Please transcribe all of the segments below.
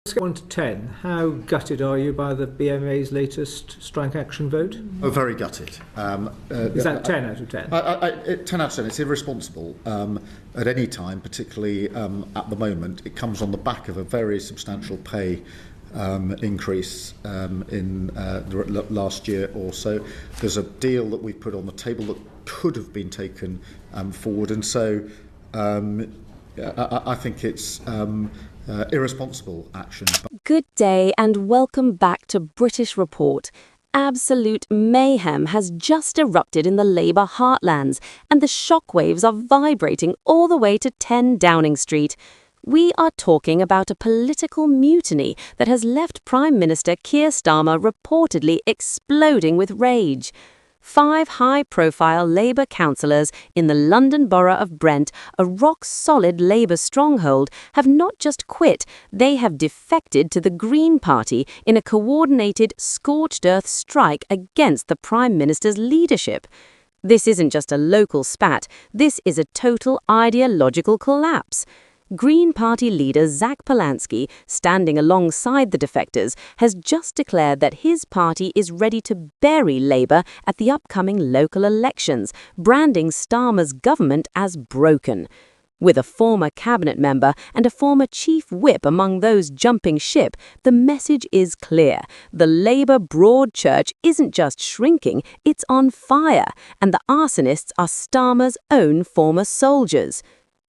Scale 1 to 10, how gutted are you by the BMA's latest strike action vote? Oh, very gutted. Is that 10 out of 10? 10 out of 10. It's irresponsible at any time, particularly at the moment. It comes on the back of a very substantial pay increase in the last year or so. There's a deal that we put on the table that could have been taken forward, and so I think it's irresponsible action. Good day and welcome back to British Report. Absolute mayhem has just erupted in the Labour heartlands, and the shockwaves are vibrating all the way to 10 Downing Street. We are talking about a political mutiny that has left Prime Minister Keir Starmer reportedly exploding with rage. 5 high-profile Labour councillors in the London borough of Brent, a rock-solid Labour stronghold, have not just quit, they have defected to the Green Party in a coordinated, scorched-earth strike against the Prime Minister's leadership. This isn't just a local spat, this is a total ideological collapse. Green Party leader Zach Polanski, standing alongside the defectors, has just declared that his party is ready to bury Labour at the upcoming local elections, branding Starmer's government as broken. With a former cabinet member and a former chief whip among those jumping ship, the message is clear. The Labour broad church isn't just shrinking, it's on fire, and the arsonists are Starmer's own former soldiers.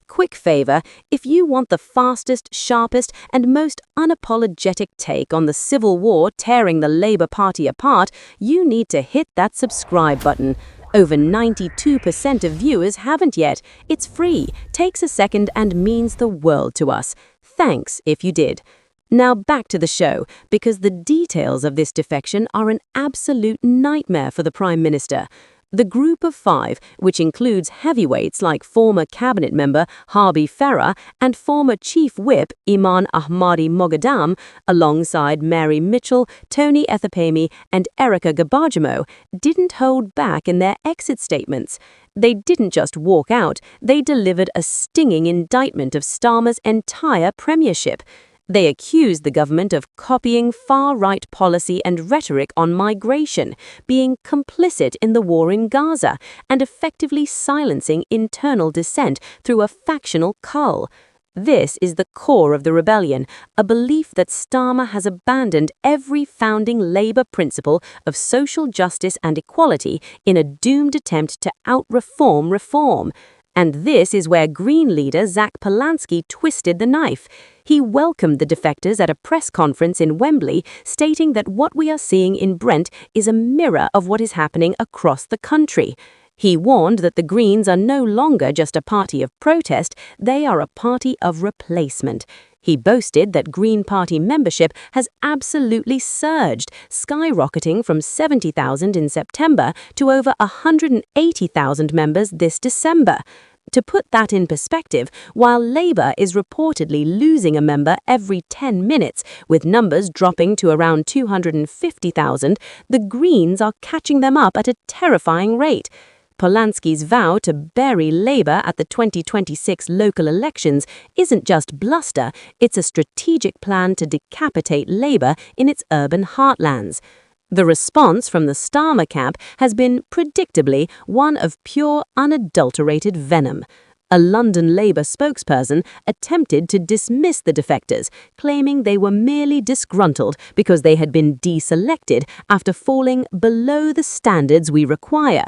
Quick favour, if you want the fastest, sharpest and most unapologetic take on the civil war tearing the Labour Party apart, you need to hit that subscribe button. Over 92% of viewers haven't yet. It's free, takes a second and means the world to us. Thanks if you did. Now back to the show, because the details of this defection are an absolute nightmare for the Prime Minister. The group of 5, which includes heavyweights like former cabinet member Harbi Farah and former chief whip Iman Ahmadi Moghadam, alongside Mary Mitchell, Tony Ethepemi and Erica Gabajimo, didn't hold back in their exit statements. They didn't just walk out, they delivered a stinging indictment of Starmer's entire premiership. They accused the government of copying far-right policy and rhetoric on migration, being complicit in the war in Gaza, and effectively silencing internal dissent through a factional cull. This is the core of the rebellion, a belief that Starmer has abandoned every founding Labour principle of social justice and equality in a doomed attempt to out-reform reform. And this is where Green leader Zach Polanski twisted the knife. He welcomed the defectors at a press conference in Wembley, stating that what we are seeing in Brent is a mirror of what is happening across the country. He warned that the Greens are no longer just a party of protest, they are a party of replacement. He boasted that Green Party membership has absolutely surged, skyrocketing from 70,000 in September to over 180,000 members this December. To put that in perspective, while Labour is reportedly losing a member every 10 minutes, with numbers dropping to around 250,000, the Greens are catching them up at a terrifying rate. Polanski's vow to bury Labour at the 2026 local elections isn't just bluster, it's a strategic plan to decapitate Labour in its urban heartlands. The response from the Starmer camp has been, predictably, one of pure, unadulterated venom. A London Labour spokesperson attempted to dismiss the defectors, claiming they were merely disgruntled because they had been deselected after falling below the standards we require.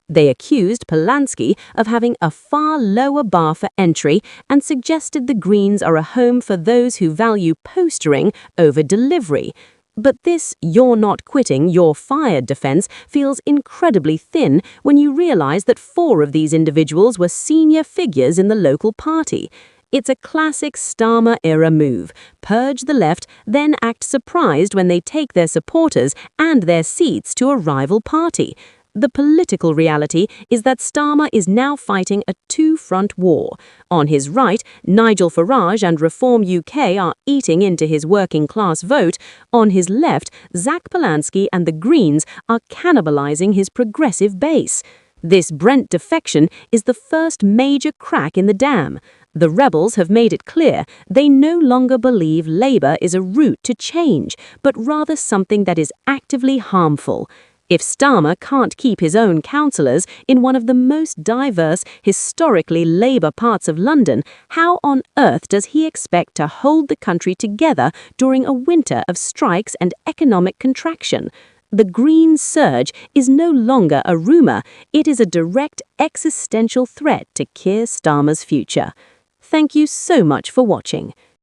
They accused Polanski of having a far lower bar for entry and suggested the Greens are a home for those who value postering over delivery. But this "you're not quitting, you're fired" defense feels incredibly thin when you realize that 4 of these individuals were senior figures in the local party. It's a classic Starmer-era move. Purge the left, then act surprised when they take their supporters and their seats to a rival party. The political reality is that Starmer is now fighting a two-front war. On his right, Nigel Farage and Reform UK are eating into his working-class vote. On his left, Zach Polanski and the Greens are cannibalizing his progressive base. This Brent defection is the first major crack in the dam. The rebels have made it clear they no longer believe Labour is a route to change, but rather something that is actively harmful. If Starmer can't keep his own councillors in one of the most diverse, historically Labour parts of London, how on earth does he expect to hold the country together during a winter of strikes and economic contraction? The green surge is no longer a rumour, it is a direct existential threat to Keir Starmer's future. Thank you so much for watching.